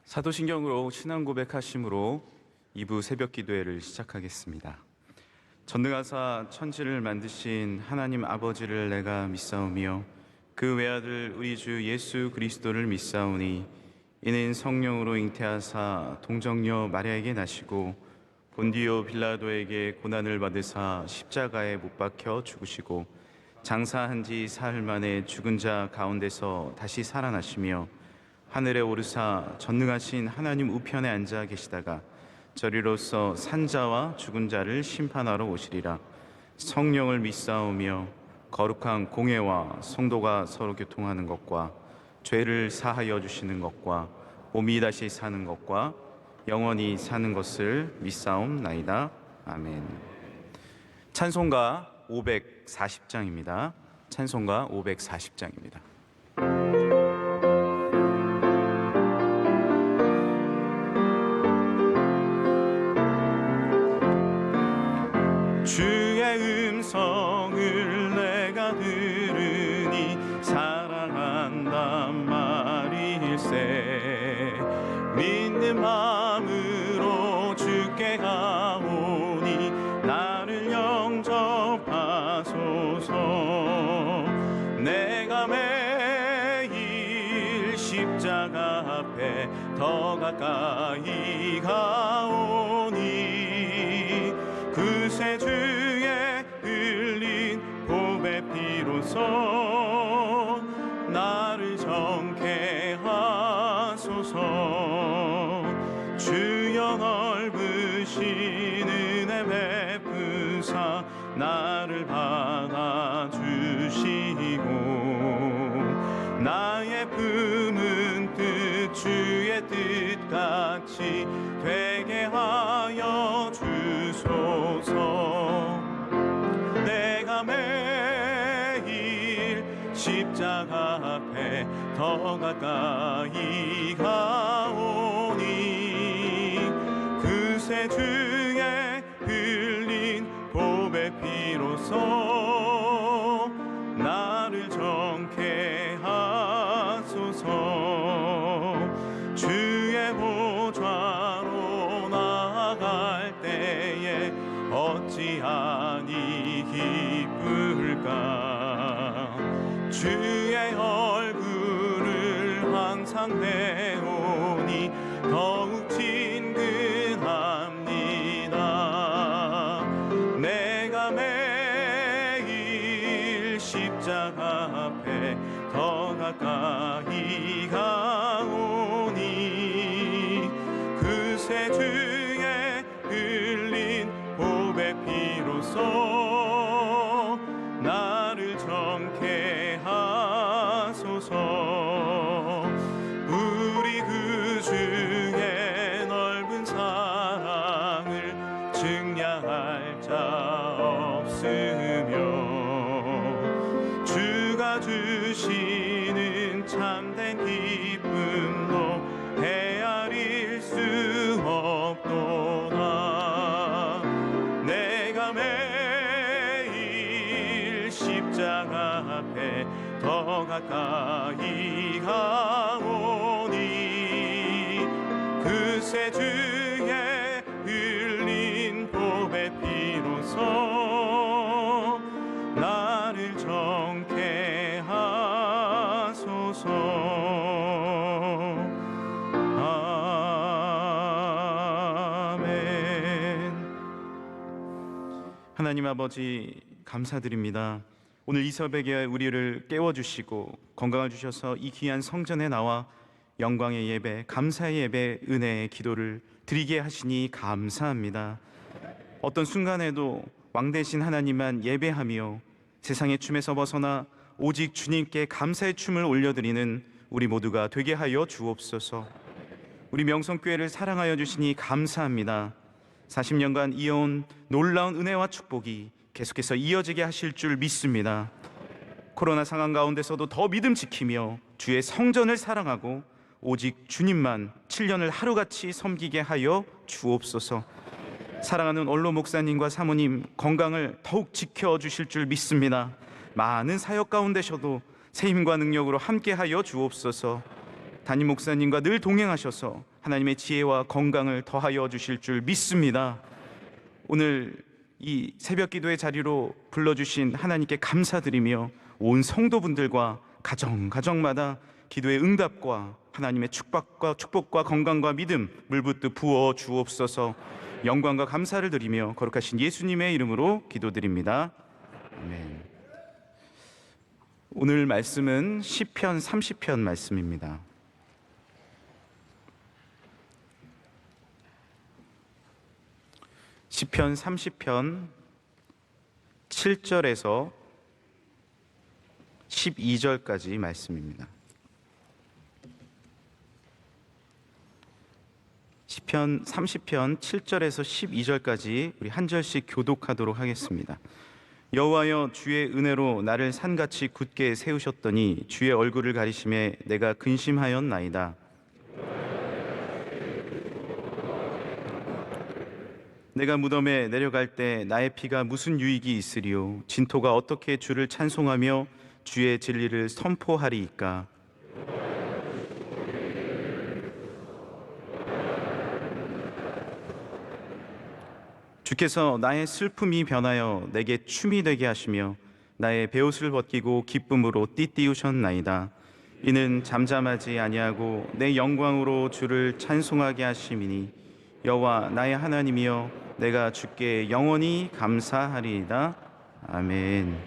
사도신경으로 신앙 고백하심으로 2부 새벽 기도회를 시작하겠습니다. 전능하사 천지를 만드신 하나님 아버지를 내가 믿사오며 그 외아들 우리 주 예수 그리스도를 믿사오니 이는 성령으로 잉태하사 동정녀 마리아에게 나시고 본디오 빌라도에게 고난을 받으사 십자가에 못 박혀 죽으시고 장사한 지 사흘 만에 죽은 자 가운데서 다시 살아나시며 하늘에 오르사 전능하신 하나님 우편에 앉아 계시다가 저리로서 산자와 죽은 자를 심판하러 오시리라. 성령을 믿사오며 거룩한 공회와 성도가 서로 교통하는 것과 죄를 사하여 주시는 것과 몸이 다시 사는 것과 영원히 사는 것을 믿사옵나이다. 아멘. 찬송가 540장입니다. 찬송가 540장입니다. 주의 음성을 내가 들으니 사랑한단 말일세. 믿는 마음으로 주께 가오니 나를 영접하소서. 내가 매일 십자가 앞에 더 가까이 가오니 그새 주의 흘린 보배 피로써 나를 정케 하소서. 주여 넓으신 은혜 베푸사 나를 받아주시고 나의 품은 뜻 주의 뜻같이 되게 하여 주소서. 내가 매일 십자가 앞에 더 가까이 가오니 그새 주의 흘린 보배 피로써 나를 정케 하소서. 주의 보좌로 나아갈 때에 어찌하니 기쁠까. 주의 얼굴을 항상 배우니 더욱 친근합니다. 내가 매일 십자가 앞에 더 가까이 가오니 그새 주의 흘린 보배 피로써 나를 정케 하소서. 우리 그 주의 넓은 사랑을 증량할 자 없으며 주가 주시는 참된 기쁨도 헤아릴 수 없도다. 내가 매일 십자가 앞에 더 가까이 가오니 그새 주의 흘린 보배 피로써 나를 정케 하소서. 아멘. 하나님 아버지 감사드립니다. 오늘 이 새벽에 우리를 깨워주시고 건강을 주셔서 이 귀한 성전에 나와 영광의 예배, 감사의 예배, 은혜의 기도를 드리게 하시니 감사합니다. 어떤 순간에도 왕 되신 하나님만 예배하며 세상의 춤에서 벗어나 오직 주님께 감사의 춤을 올려드리는 우리 모두가 되게 하여 주옵소서. 우리 명성교회를 사랑하여 주시니 감사합니다. 40년간 이어온 놀라운 은혜와 축복이 계속해서 이어지게 하실 줄 믿습니다. 코로나 상황 가운데서도 더 믿음 지키며 주의 성전을 사랑하고 오직 주님만 7년을 하루같이 섬기게 하여 주옵소서. 사랑하는 원로 목사님과 사모님 건강을 더욱 지켜주실 줄 믿습니다. 많은 사역 가운데셔도 새 힘과 능력으로 함께하여 주옵소서. 담임 목사님과 늘 동행하셔서 하나님의 지혜와 건강을 더하여 주실 줄 믿습니다. 오늘 이 새벽 기도의 자리로 불러주신 하나님께 감사드리며 온 성도분들과 가정마다 기도의 응답과 하나님의 축복과 건강과 믿음 물붓듯 부어 주옵소서. 영광과 감사를 드리며 거룩하신 예수님의 이름으로 기도드립니다. 아멘. 오늘 말씀은 시편 30편 말씀입니다. 시편 30편 7절에서 12절까지 말씀입니다. 시편 30편 7절에서 12절까지 우리 한 절씩 교독하도록 하겠습니다. 여호와여, 주의 은혜로 나를 산같이 굳게 세우셨더니 주의 얼굴을 가리심에 내가 근심하였나이다. 내가 무덤에 내려갈 때 나의 피가 무슨 유익이 있으리요? 진토가 어떻게 주를 찬송하며 주의 진리를 선포하리이까? 주께서 나의 슬픔이 변하여 내게 춤이 되게 하시며 나의 베옷을 벗기고 기쁨으로 띠띠우셨나이다. 이는 잠잠하지 아니하고 내 영광으로 주를 찬송하게 하심이니 여호와 나의 하나님이여 내가 주께 영원히 감사하리이다. 아멘.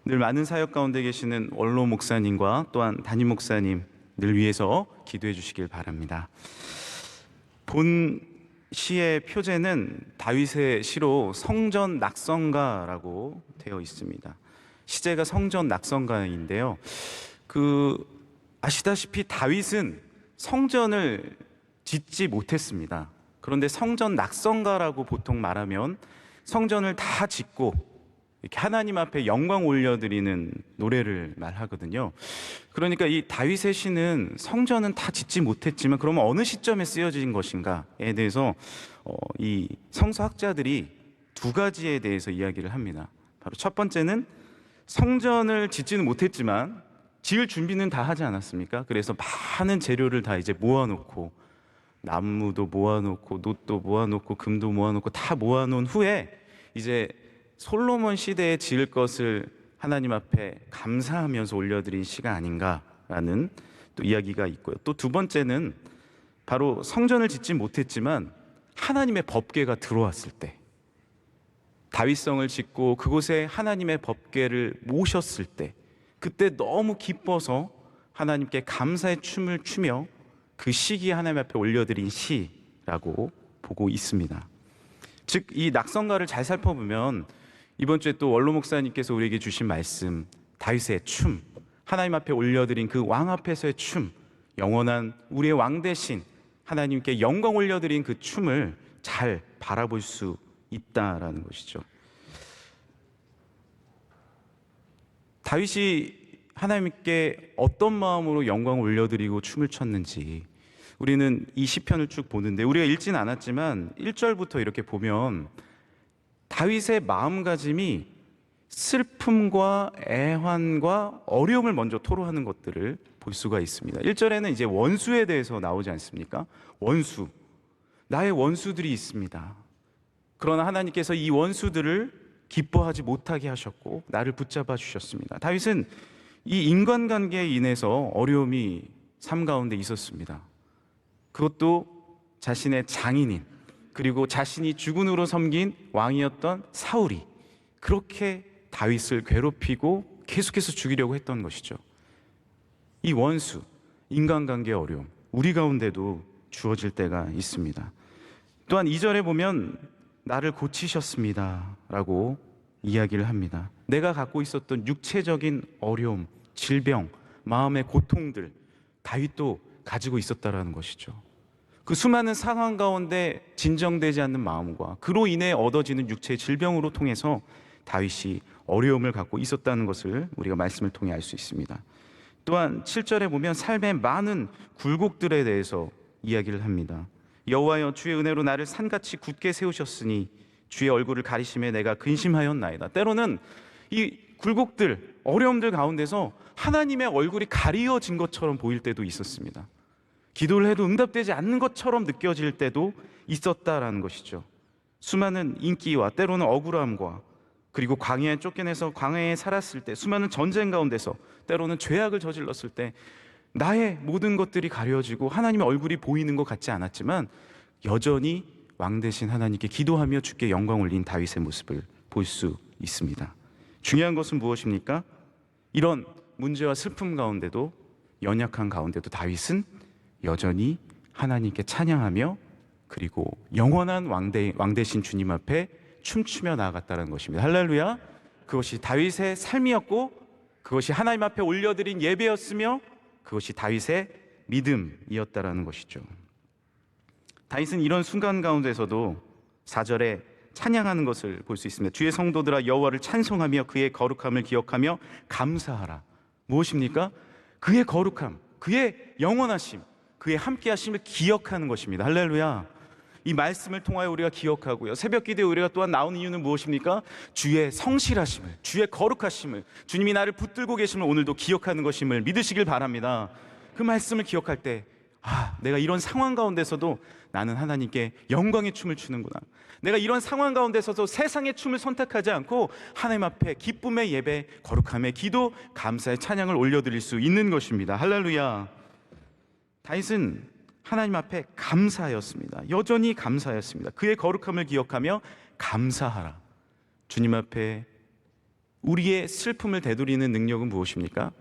늘 많은 사역 가운데 계시는 원로 목사님과 또한 담임 목사님 늘 위해서 기도해 주시길 바랍니다. 본 시의 표제는 다윗의 시로 성전 낙성가라고 되어 있습니다. 시제가 성전 낙성가인데요. 아시다시피 다윗은 성전을 짓지 못했습니다. 그런데 성전 낙성가라고 보통 말하면 성전을 다 짓고 이렇게 하나님 앞에 영광 올려드리는 노래를 말하거든요. 그러니까 이 다윗의 시는 성전은 다 짓지 못했지만 그러면 어느 시점에 쓰여진 것인가에 대해서 이 성서학자들이 두 가지에 대해서 이야기를 합니다. 바로 첫 번째는 성전을 짓지는 못했지만 지을 준비는 다 하지 않았습니까? 그래서 많은 재료를 다 이제 모아놓고 나무도 모아놓고 놋도 모아놓고 금도 모아놓고 다 모아놓은 후에 이제 솔로몬 시대에 지을 것을 하나님 앞에 감사하면서 올려드린 시가 아닌가라는 또 이야기가 있고요. 또 두 번째는 바로 성전을 짓지 못했지만 하나님의 법궤가 들어왔을 때, 다윗성을 짓고 그곳에 하나님의 법궤를 모셨을 때, 그때 너무 기뻐서 하나님께 감사의 춤을 추며 그 시기에 하나님 앞에 올려드린 시라고 보고 있습니다. 즉, 이 낙성가를 잘 살펴보면 이번 주에 또 원로 목사님께서 우리에게 주신 말씀, 다윗의 춤, 하나님 앞에 올려드린 그 왕 앞에서의 춤, 영원한 우리의 왕 대신 하나님께 영광 올려드린 그 춤을 잘 바라볼 수 있다라는 것이죠. 다윗이 하나님께 어떤 마음으로 영광 올려드리고 춤을 췄는지 우리는 이 시편을 쭉 보는데, 우리가 읽진 않았지만 1절부터 이렇게 보면 다윗의 마음가짐이 슬픔과 애환과 어려움을 먼저 토로하는 것들을 볼 수가 있습니다. 1절에는 이제 원수에 대해서 나오지 않습니까? 원수, 나의 원수들이 있습니다. 그러나 하나님께서 이 원수들을 기뻐하지 못하게 하셨고 나를 붙잡아 주셨습니다. 다윗은 이 인간관계에 인해서 어려움이 삶 가운데 있었습니다. 그것도 자신의 장인인, 그리고 자신이 주군으로 섬긴 왕이었던 사울이 그렇게 다윗을 괴롭히고 계속해서 죽이려고 했던 것이죠. 이 원수, 인간관계의 어려움, 우리 가운데도 주어질 때가 있습니다. 또한 2절에 보면 나를 고치셨습니다 라고 이야기를 합니다. 내가 갖고 있었던 육체적인 어려움, 질병, 마음의 고통들, 다윗도 가지고 있었다라는 것이죠. 그 수많은 상황 가운데 진정되지 않는 마음과 그로 인해 얻어지는 육체의 질병으로 통해서 다윗이 어려움을 갖고 있었다는 것을 우리가 말씀을 통해 알 수 있습니다. 또한 7절에 보면 삶의 많은 굴곡들에 대해서 이야기를 합니다. 여호와여, 주의 은혜로 나를 산같이 굳게 세우셨으니 주의 얼굴을 가리심에 내가 근심하였나이다. 때로는 이 굴곡들, 어려움들 가운데서 하나님의 얼굴이 가리어진 것처럼 보일 때도 있었습니다. 기도를 해도 응답되지 않는 것처럼 느껴질 때도 있었다라는 것이죠. 수많은 인기와 때로는 억울함과 그리고 광야에 쫓겨내서 광야에 살았을 때, 수많은 전쟁 가운데서 때로는 죄악을 저질렀을 때 나의 모든 것들이 가려지고 하나님의 얼굴이 보이는 것 같지 않았지만 여전히 왕 대신 하나님께 기도하며 주께 영광 올린 다윗의 모습을 볼 수 있습니다. 중요한 것은 무엇입니까? 이런 문제와 슬픔 가운데도, 연약한 가운데도 다윗은 여전히 하나님께 찬양하며 그리고 영원한 왕 대신 주님 앞에 춤추며 나아갔다는 것입니다. 할렐루야. 그것이 다윗의 삶이었고 그것이 하나님 앞에 올려드린 예배였으며 그것이 다윗의 믿음이었다라는 것이죠. 다윗은 이런 순간 가운데서도 4절에 찬양하는 것을 볼 수 있습니다. 주의 성도들아 여호와를 찬송하며 그의 거룩함을 기억하며 감사하라. 무엇입니까? 그의 거룩함, 그의 영원하심, 그의 함께하심을 기억하는 것입니다. 할렐루야. 이 말씀을 통하여 우리가 기억하고요, 새벽 기도에 우리가 또한 나오는 이유는 무엇입니까? 주의 성실하심을, 주의 거룩하심을, 주님이 나를 붙들고 계심을 오늘도 기억하는 것임을 믿으시길 바랍니다. 그 말씀을 기억할 때 내가 이런 상황 가운데서도 나는 하나님께 영광의 춤을 추는구나. 내가 이런 상황 가운데서도 세상의 춤을 선택하지 않고 하나님 앞에 기쁨의 예배, 거룩함의 기도, 감사의 찬양을 올려드릴 수 있는 것입니다. 할렐루야. 다윗은 하나님 앞에 감사하였습니다. 여전히 감사하였습니다. 그의 거룩함을 기억하며 감사하라. 주님 앞에 우리의 슬픔을 되돌리는 능력은 무엇입니까?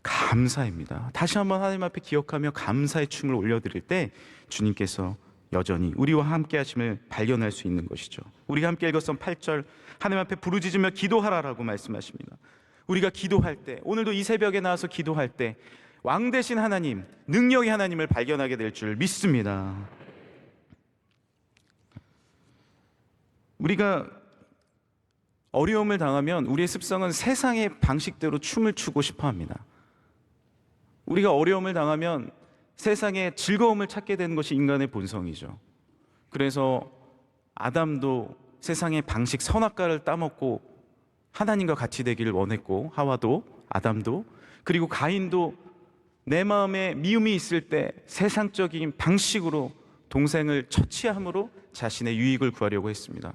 감사입니다. 다시 한번 하나님 앞에 기억하며 감사의 춤을 올려드릴 때 주님께서 여전히 우리와 함께 하심을 발견할 수 있는 것이죠. 우리가 함께 읽었던 8절, 하나님 앞에 부르짖으며 기도하라라고 말씀하십니다. 우리가 기도할 때, 오늘도 이 새벽에 나와서 기도할 때 왕 대신 하나님, 능력의 하나님을 발견하게 될 줄 믿습니다. 우리가 어려움을 당하면 우리의 습성은 세상의 방식대로 춤을 추고 싶어 합니다. 우리가 어려움을 당하면 세상의 즐거움을 찾게 되는 것이 인간의 본성이죠. 그래서 아담도 세상의 방식 선악과를 따먹고 하나님과 같이 되기를 원했고, 하와도, 아담도, 그리고 가인도 내 마음에 미움이 있을 때 세상적인 방식으로 동생을 처치함으로 자신의 유익을 구하려고 했습니다.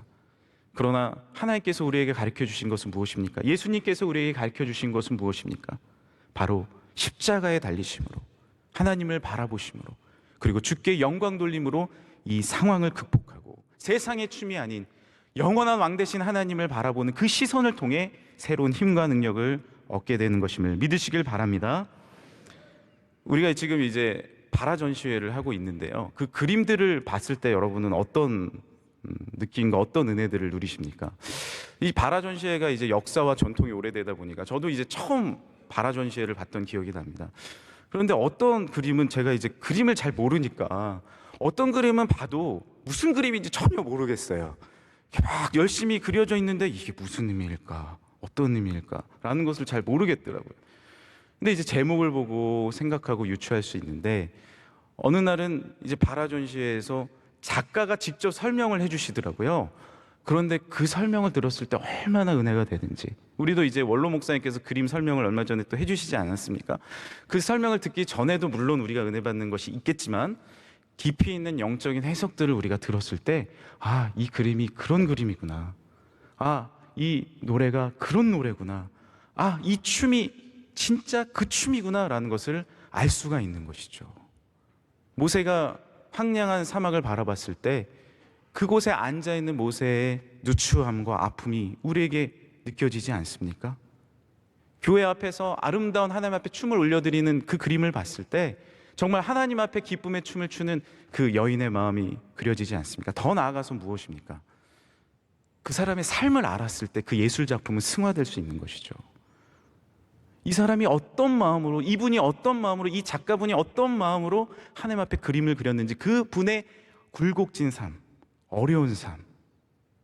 그러나 하나님께서 우리에게 가르쳐 주신 것은 무엇입니까? 예수님께서 우리에게 가르쳐 주신 것은 무엇입니까? 바로 십자가에 달리심으로, 하나님을 바라보심으로, 그리고 주께 영광 돌림으로 이 상황을 극복하고 세상의 춤이 아닌 영원한 왕 대신 하나님을 바라보는 그 시선을 통해 새로운 힘과 능력을 얻게 되는 것임을 믿으시길 바랍니다. 우리가 지금 이제 바라 전시회를 하고 있는데요, 그 그림들을 봤을 때 여러분은 어떤 느낌과 어떤 은혜들을 누리십니까? 이 바라 전시회가 이제 역사와 전통이 오래되다 보니까 저도 이제 처음 바라 전시회를 봤던 기억이 납니다. 그런데 어떤 그림은 제가 이제 그림을 잘 모르니까 어떤 그림은 봐도 무슨 그림인지 전혀 모르겠어요. 막 열심히 그려져 있는데 이게 무슨 의미일까? 어떤 의미일까? 라는 것을 잘 모르겠더라고요. 근데 이제 제목을 보고 생각하고 유추할 수 있는데, 어느 날은 이제 바라 전시회에서 작가가 직접 설명을 해주시더라고요. 그런데 그 설명을 들었을 때 얼마나 은혜가 되는지, 우리도 이제 원로 목사님께서 그림 설명을 얼마 전에 또 해주시지 않았습니까? 그 설명을 듣기 전에도 물론 우리가 은혜 받는 것이 있겠지만 깊이 있는 영적인 해석들을 우리가 들었을 때, 이 그림이 그런 그림이구나, 이 노래가 그런 노래구나, 이 춤이 진짜 그 춤이구나 라는 것을 알 수가 있는 것이죠. 모세가 황량한 사막을 바라봤을 때 그곳에 앉아있는 모세의 누추함과 아픔이 우리에게 느껴지지 않습니까? 교회 앞에서 아름다운 하나님 앞에 춤을 올려드리는 그 그림을 봤을 때 정말 하나님 앞에 기쁨의 춤을 추는 그 여인의 마음이 그려지지 않습니까? 더 나아가서 무엇입니까? 그 사람의 삶을 알았을 때 그 예술 작품은 승화될 수 있는 것이죠. 이 사람이 어떤 마음으로, 이분이 어떤 마음으로, 이 작가분이 어떤 마음으로 하나님 앞에 그림을 그렸는지, 그 분의 굴곡진 삶, 어려운 삶,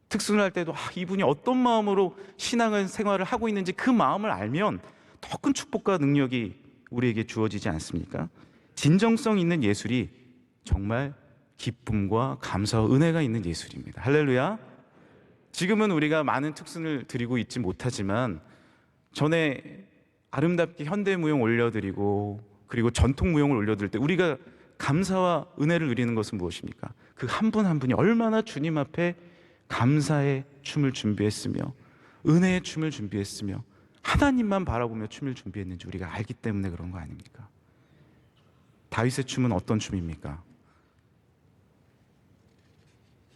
특순할 때도 이분이 어떤 마음으로 신앙을 생활을 하고 있는지 그 마음을 알면 더 큰 축복과 능력이 우리에게 주어지지 않습니까? 진정성 있는 예술이 정말 기쁨과 감사와 은혜가 있는 예술입니다. 할렐루야. 지금은 우리가 많은 특순을 드리고 있지 못하지만 전에 아름답게 현대무용 올려드리고 그리고 전통무용을 올려드릴 때 우리가 감사와 은혜를 누리는 것은 무엇입니까? 그 한 분 한 분이 얼마나 주님 앞에 감사의 춤을 준비했으며 은혜의 춤을 준비했으며 하나님만 바라보며 춤을 준비했는지 우리가 알기 때문에 그런 거 아닙니까? 다윗의 춤은 어떤 춤입니까?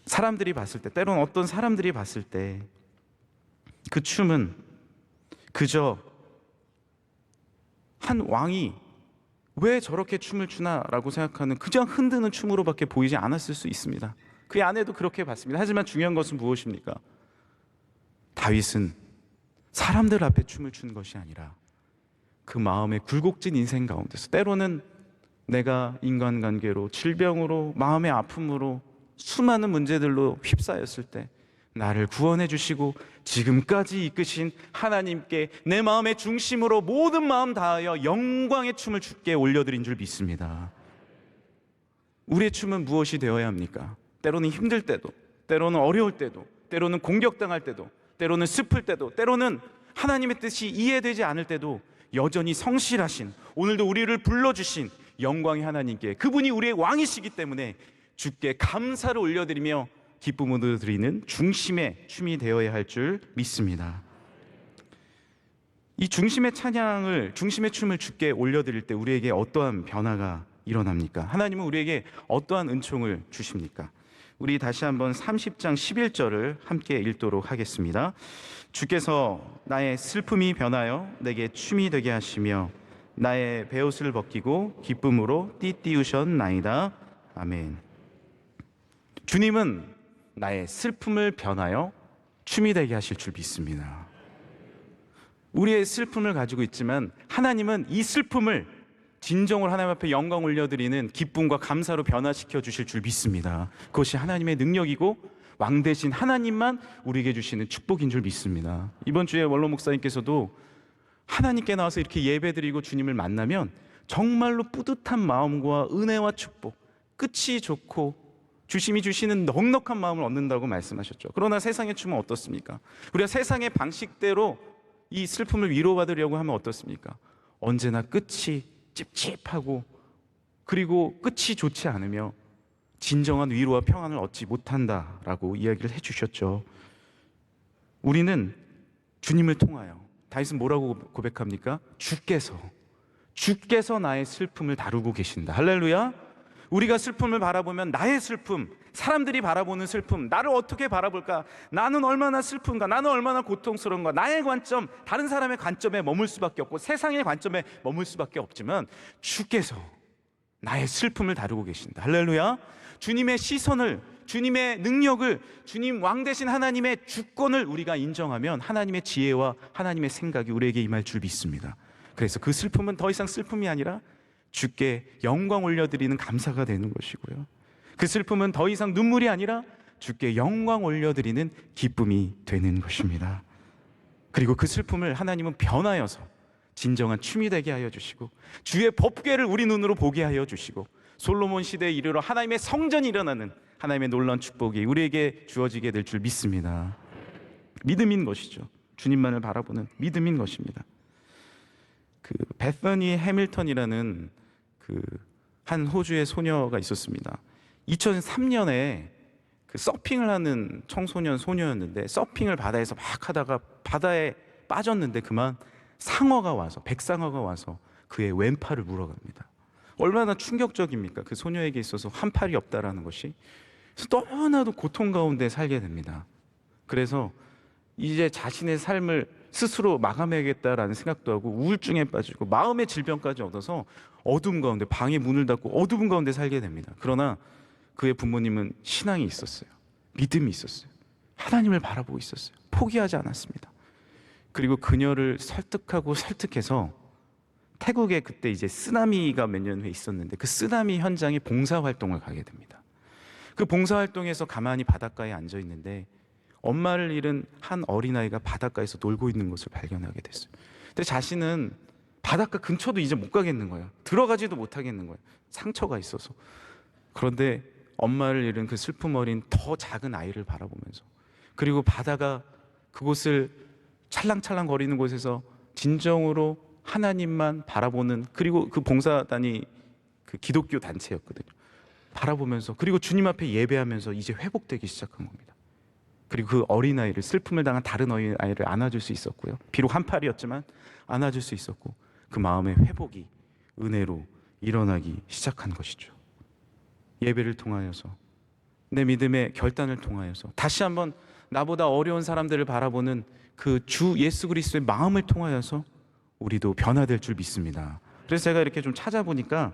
사람들이 봤을 때, 때로는 어떤 사람들이 봤을 때 그 춤은 그저 한 왕이 왜 저렇게 춤을 추나라고 생각하는 그저 흔드는 춤으로밖에 보이지 않았을 수 있습니다. 그 안에도 그렇게 봤습니다. 하지만 중요한 것은 무엇입니까? 다윗은 사람들 앞에 춤을 추는 것이 아니라 그 마음의 굴곡진 인생 가운데서, 때로는 내가 인간관계로, 질병으로, 마음의 아픔으로, 수많은 문제들로 휩싸였을 때 나를 구원해 주시고 지금까지 이끄신 하나님께 내 마음의 중심으로 모든 마음 다하여 영광의 춤을 주께 올려드린 줄 믿습니다. 우리의 춤은 무엇이 되어야 합니까? 때로는 힘들 때도, 때로는 어려울 때도, 때로는 공격당할 때도, 때로는 슬플 때도, 때로는 하나님의 뜻이 이해되지 않을 때도 여전히 성실하신, 오늘도 우리를 불러주신 영광의 하나님께, 그분이 우리의 왕이시기 때문에 주께 감사를 올려드리며 기쁨으로 드리는 중심의 춤이 되어야 할 줄 믿습니다. 이 중심의 찬양을, 중심의 춤을 주께 올려드릴 때 우리에게 어떠한 변화가 일어납니까? 하나님은 우리에게 어떠한 은총을 주십니까? 우리 다시 한번 30장 11절을 함께 읽도록 하겠습니다. 주께서 나의 슬픔이 변하여 내게 춤이 되게 하시며 나의 베옷을 벗기고 기쁨으로 띠띠우셨나이다. 아멘. 주님은 나의 슬픔을 변하여 춤이 되게 하실 줄 믿습니다. 우리의 슬픔을 가지고 있지만 하나님은 이 슬픔을 진정으로 하나님 앞에 영광 올려드리는 기쁨과 감사로 변화시켜 주실 줄 믿습니다. 그것이 하나님의 능력이고 왕 대신 하나님만 우리에게 주시는 축복인 줄 믿습니다. 이번 주에 원로 목사님께서도 하나님께 나와서 이렇게 예배드리고 주님을 만나면 정말로 뿌듯한 마음과 은혜와 축복, 끝이 좋고 주심이 주시는 넉넉한 마음을 얻는다고 말씀하셨죠. 그러나 세상의 춤은 어떻습니까? 우리가 세상의 방식대로 이 슬픔을 위로받으려고 하면 어떻습니까? 언제나 끝이 찝찝하고 그리고 끝이 좋지 않으며 진정한 위로와 평안을 얻지 못한다라고 이야기를 해주셨죠. 우리는 주님을 통하여, 다윗은 뭐라고 고백합니까? 주께서 나의 슬픔을 다루고 계신다. 할렐루야. 우리가 슬픔을 바라보면 나의 슬픔, 사람들이 바라보는 슬픔, 나를 어떻게 바라볼까? 나는 얼마나 슬픈가? 나는 얼마나 고통스러운가? 나의 관점, 다른 사람의 관점에 머물 수밖에 없고 세상의 관점에 머물 수밖에 없지만 주께서 나의 슬픔을 다루고 계신다. 할렐루야. 주님의 시선을, 주님의 능력을, 주님 왕 대신 하나님의 주권을 우리가 인정하면 하나님의 지혜와 하나님의 생각이 우리에게 임할 줄 믿습니다. 그래서 그 슬픔은 더 이상 슬픔이 아니라 주께 영광 올려드리는 감사가 되는 것이고요, 그 슬픔은 더 이상 눈물이 아니라 주께 영광 올려드리는 기쁨이 되는 것입니다. 그리고 그 슬픔을 하나님은 변하여서 진정한 춤이 되게 하여 주시고 주의 법궤를 우리 눈으로 보게 하여 주시고 솔로몬 시대에 이르러 하나님의 성전이 일어나는 하나님의 놀라운 축복이 우리에게 주어지게 될 줄 믿습니다. 믿음인 것이죠. 주님만을 바라보는 믿음인 것입니다. 그 베서니 해밀턴이라는 그 한 호주의 소녀가 있었습니다. 2003년에 그 서핑을 하는 청소년 소녀였는데 서핑을 바다에서 막 하다가 바다에 빠졌는데 그만 상어가 와서, 백상어가 와서 그의 왼팔을 물어갑니다. 얼마나 충격적입니까? 그 소녀에게 있어서 한 팔이 없다라는 것이. 그래서 너무나도 고통 가운데 살게 됩니다. 그래서 이제 자신의 삶을 스스로 마감해야겠다라는 생각도 하고 우울증에 빠지고 마음의 질병까지 얻어서 어둠 가운데, 방에 문을 닫고 어두운 가운데 살게 됩니다. 그러나 그의 부모님은 신앙이 있었어요. 믿음이 있었어요. 하나님을 바라보고 있었어요. 포기하지 않았습니다. 그리고 그녀를 설득해서 태국에 그때 이제 쓰나미가 몇 년 후에 있었는데 그 쓰나미 현장에 봉사활동을 가게 됩니다. 그 봉사활동에서 가만히 바닷가에 앉아 있는데 엄마를 잃은 한 어린아이가 바닷가에서 놀고 있는 것을 발견하게 됐어요. 근데 자신은 바닷가 근처도 이제 못 가겠는 거예요. 들어가지도 못하겠는 거예요. 상처가 있어서. 그런데 엄마를 잃은 그 슬픔 어린 더 작은 아이를 바라보면서, 그리고 바다가 그곳을 찰랑찰랑 거리는 곳에서 진정으로 하나님만 바라보는, 그리고 그 봉사단이 그 기독교 단체였거든요. 바라보면서, 그리고 주님 앞에 예배하면서 이제 회복되기 시작한 겁니다. 그리고 그 어린아이를, 슬픔을 당한 다른 어린아이를 안아줄 수 있었고요. 비록 한팔이었지만 안아줄 수 있었고, 그 마음의 회복이 은혜로 일어나기 시작한 것이죠. 예배를 통하여서, 내 믿음의 결단을 통하여서, 다시 한번 나보다 어려운 사람들을 바라보는 그 주 예수 그리스도의 마음을 통하여서 우리도 변화될 줄 믿습니다. 그래서 제가 이렇게 좀 찾아보니까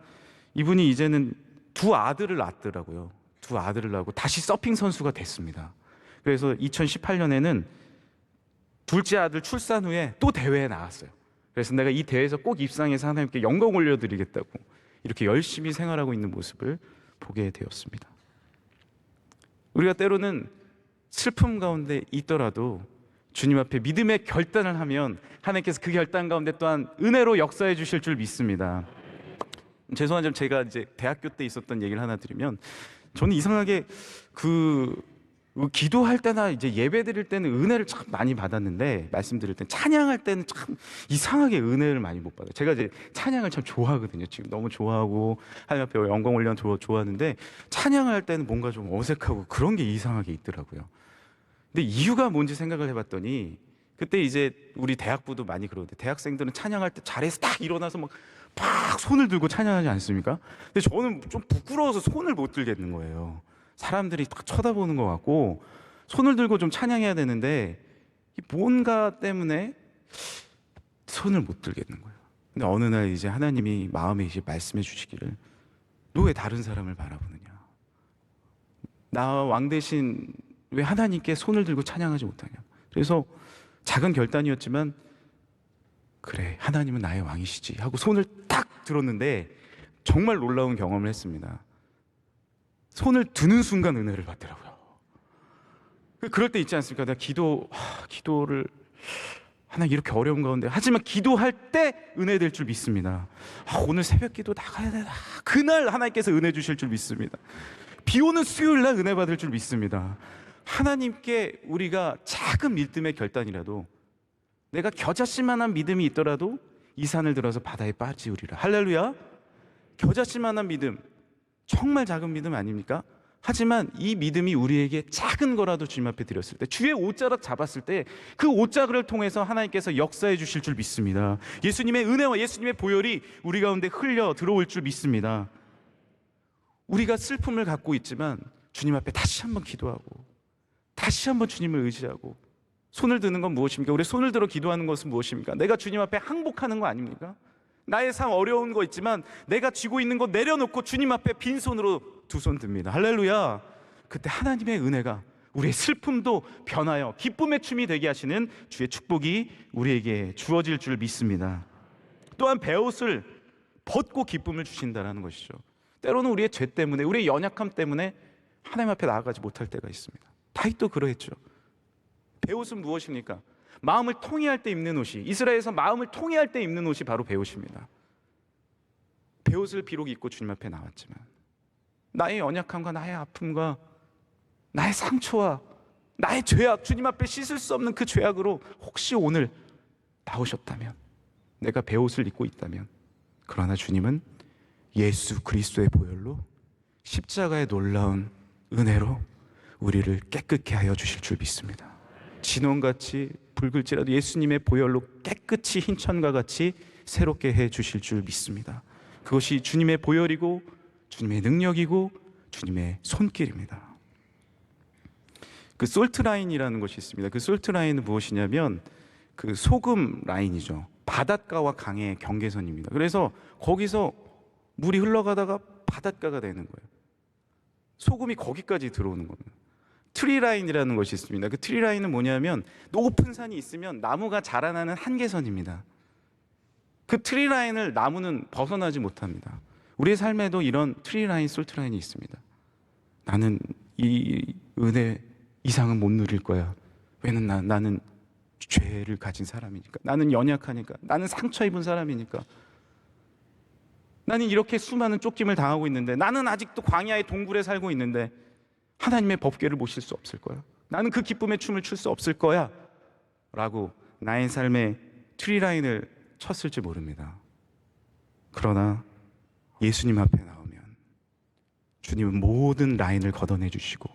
이분이 이제는 두 아들을 낳았더라고요. 두 아들을 낳고 다시 서핑 선수가 됐습니다. 그래서 2018년에는 둘째 아들 출산 후에 또 대회에 나갔어요. 그래서 내가 이 대회에서 꼭 입상해서 하나님께 영광 올려드리겠다고 이렇게 열심히 생활하고 있는 모습을 보게 되었습니다. 우리가 때로는 슬픔 가운데 있더라도 주님 앞에 믿음의 결단을 하면 하나님께서 그 결단 가운데 또한 은혜로 역사해 주실 줄 믿습니다. 죄송한 점, 제가 이제 대학교 때 있었던 얘기를 하나 드리면, 저는 이상하게 기도할 때나 이제 예배 드릴 때는 은혜를 참 많이 받았는데, 말씀드릴 때 찬양할 때는 참 이상하게 은혜를 많이 못 받아요. 제가 이제 찬양을 참 좋아하거든요. 지금 너무 좋아하고 하나님 앞에 영광 올리는 좋아하는데, 찬양할 때는 뭔가 좀 어색하고 그런 게 이상하게 있더라고요. 근데 이유가 뭔지 생각을 해봤더니, 그때 이제 우리 대학부도 많이 그러는데, 대학생들은 찬양할 때 자리에서 딱 일어나서 막 손을 들고 찬양하지 않습니까? 근데 저는 좀 부끄러워서 손을 못 들겠는 거예요. 사람들이 딱 쳐다보는 것 같고 손을 들고 좀 찬양해야 되는데 뭔가 때문에 손을 못 들겠는 거예요. 근데 어느 날 이제 하나님이 마음에 이제 말씀해 주시기를, 너 왜 다른 사람을 바라보느냐? 나 왕 대신 왜 하나님께 손을 들고 찬양하지 못하냐? 그래서 작은 결단이었지만, 그래, 하나님은 나의 왕이시지 하고 손을 딱 들었는데 정말 놀라운 경험을 했습니다. 손을 드는 순간 은혜를 받더라고요. 그럴 때 있지 않습니까? 내가 기도를 하나 이렇게 어려운 가운데, 하지만 기도할 때 은혜 될 줄 믿습니다. 오늘 새벽 기도 나가야 되나? 그날 하나님께서 은혜 주실 줄 믿습니다. 비 오는 수요일 날 은혜 받을 줄 믿습니다. 하나님께 우리가 작은 믿음의 결단이라도, 내가 겨자씨만한 믿음이 있더라도 이 산을 들어서 바다에 빠지우리라. 할렐루야. 겨자씨만한 믿음, 정말 작은 믿음 아닙니까? 하지만 이 믿음이 우리에게 작은 거라도 주님 앞에 드렸을 때, 주의 옷자락 잡았을 때 그 옷자락을 통해서 하나님께서 역사해 주실 줄 믿습니다. 예수님의 은혜와 예수님의 보혈이 우리 가운데 흘려 들어올 줄 믿습니다. 우리가 슬픔을 갖고 있지만 주님 앞에 다시 한번 기도하고 다시 한번 주님을 의지하고, 손을 드는 건 무엇입니까? 우리 손을 들어 기도하는 것은 무엇입니까? 내가 주님 앞에 항복하는 거 아닙니까? 나의 삶 어려운 거 있지만 내가 쥐고 있는 거 내려놓고 주님 앞에 빈손으로 두 손 듭니다. 할렐루야. 그때 하나님의 은혜가 우리의 슬픔도 변하여 기쁨의 춤이 되게 하시는 주의 축복이 우리에게 주어질 줄 믿습니다. 또한 베옷을 벗고 기쁨을 주신다는 것이죠. 때로는 우리의 죄 때문에, 우리의 연약함 때문에 하나님 앞에 나아가지 못할 때가 있습니다. 다윗도 그러했죠. 베옷은 무엇입니까? 마음을 통회할 때 입는 옷이, 이스라엘에서 마음을 통회할 때 입는 옷이 바로 베옷입니다. 베옷을 비록 입고 주님 앞에 나왔지만 나의 연약함과 나의 아픔과 나의 상처와 나의 죄악, 주님 앞에 씻을 수 없는 그 죄악으로 혹시 오늘 나오셨다면, 내가 베옷을 입고 있다면, 그러나 주님은 예수 그리스도의 보혈로, 십자가의 놀라운 은혜로 우리를 깨끗게 하여 주실 줄 믿습니다. 진원같이 붉을지라도 예수님의 보혈로 깨끗이 흰 천과 같이 새롭게 해 주실 줄 믿습니다. 그것이 주님의 보혈이고 주님의 능력이고 주님의 손길입니다. 그 솔트 라인이라는 것이 있습니다. 그 솔트 라인은 무엇이냐면 그 소금 라인이죠. 바닷가와 강의 경계선입니다. 그래서 거기서 물이 흘러가다가 바닷가가 되는 거예요. 소금이 거기까지 들어오는 겁니다. 트리 라인이라는 것이 있습니다. 그 트리 라인은 뭐냐면 높은 산이 있으면 나무가 자라나는 한계선입니다. 그 트리 라인을 나무는 벗어나지 못합니다. 우리의 삶에도 이런 트리 라인, 솔트 라인이 있습니다. 나는 이 은혜 이상은 못 누릴 거야. 왜냐면 나는 죄를 가진 사람이니까, 나는 연약하니까, 나는 상처 입은 사람이니까, 나는 이렇게 수많은 쫓김을 당하고 있는데, 나는 아직도 광야의 동굴에 살고 있는데 하나님의 법궤를 모실 수 없을 거야. 나는 그 기쁨의 춤을 출 수 없을 거야 라고 나의 삶의 트리라인을 쳤을지 모릅니다. 그러나 예수님 앞에 나오면 주님은 모든 라인을 걷어내 주시고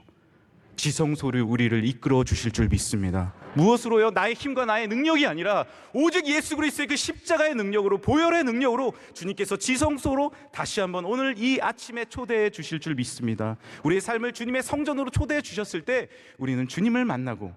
지성소를 우리를 이끌어 주실 줄 믿습니다. 무엇으로요? 나의 힘과 나의 능력이 아니라 오직 예수 그리스도의 그 십자가의 능력으로, 보혈의 능력으로 주님께서 지성소로 다시 한번 오늘 이 아침에 초대해 주실 줄 믿습니다. 우리의 삶을 주님의 성전으로 초대해 주셨을 때 우리는 주님을 만나고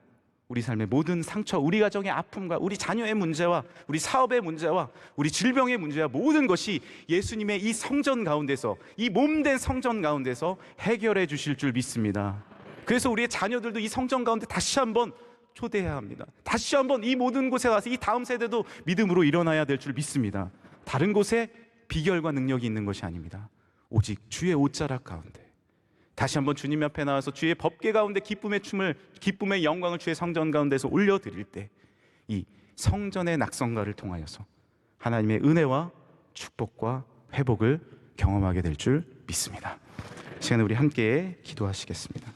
우리 삶의 모든 상처, 우리 가정의 아픔과 우리 자녀의 문제와 우리 사업의 문제와 우리 질병의 문제와 모든 것이 예수님의 이 성전 가운데서, 이 몸된 성전 가운데서 해결해 주실 줄 믿습니다. 그래서 우리의 자녀들도 이 성전 가운데 다시 한번 초대해야 합니다. 다시 한번 이 모든 곳에 가서 이 다음 세대도 믿음으로 일어나야 될 줄 믿습니다. 다른 곳에 비결과 능력이 있는 것이 아닙니다. 오직 주의 옷자락 가운데 다시 한번 주님 앞에 나와서 주의 법궤 가운데 기쁨의 춤을, 기쁨의 영광을 주의 성전 가운데서 올려드릴 때 이 성전의 낙성가를 통하여서 하나님의 은혜와 축복과 회복을 경험하게 될 줄 믿습니다. 시간에 우리 함께 기도하시겠습니다.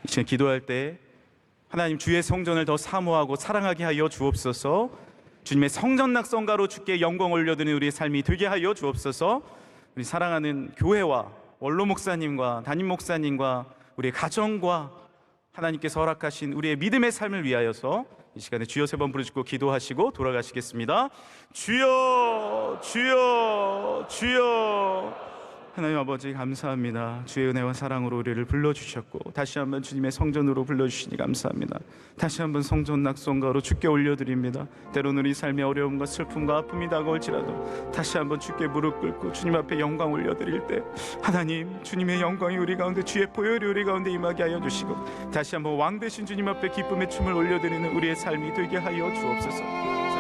이 시간 기도할 때 하나님, 주의 성전을 더 사모하고 사랑하게 하여 주옵소서. 주님의 성전 낙성가로 주께 영광 올려드리는 우리의 삶이 되게 하여 주옵소서. 우리 사랑하는 교회와 원로 목사님과 담임 목사님과 우리의 가정과 하나님께서 허락하신 우리의 믿음의 삶을 위하여서 이 시간에 주여 3번 부르시고 기도하시고 돌아가시겠습니다. 주여, 주여, 주여. 하나님 아버지 감사합니다. 주의 은혜와 사랑으로 우리를 불러주셨고 다시 한번 주님의 성전으로 불러주시니 감사합니다. 다시 한번 성전 낙성가로 주께 올려드립니다. 때로는 우리 삶의 어려움과 슬픔과 아픔이 다가올지라도 다시 한번 주께 무릎 꿇고 주님 앞에 영광 올려드릴 때 하나님, 주님의 영광이 우리 가운데, 주의 보혈이 우리 가운데 임하게 하여 주시고 다시 한번 왕 되신 주님 앞에 기쁨의 춤을 올려드리는 우리의 삶이 되게 하여 주옵소서.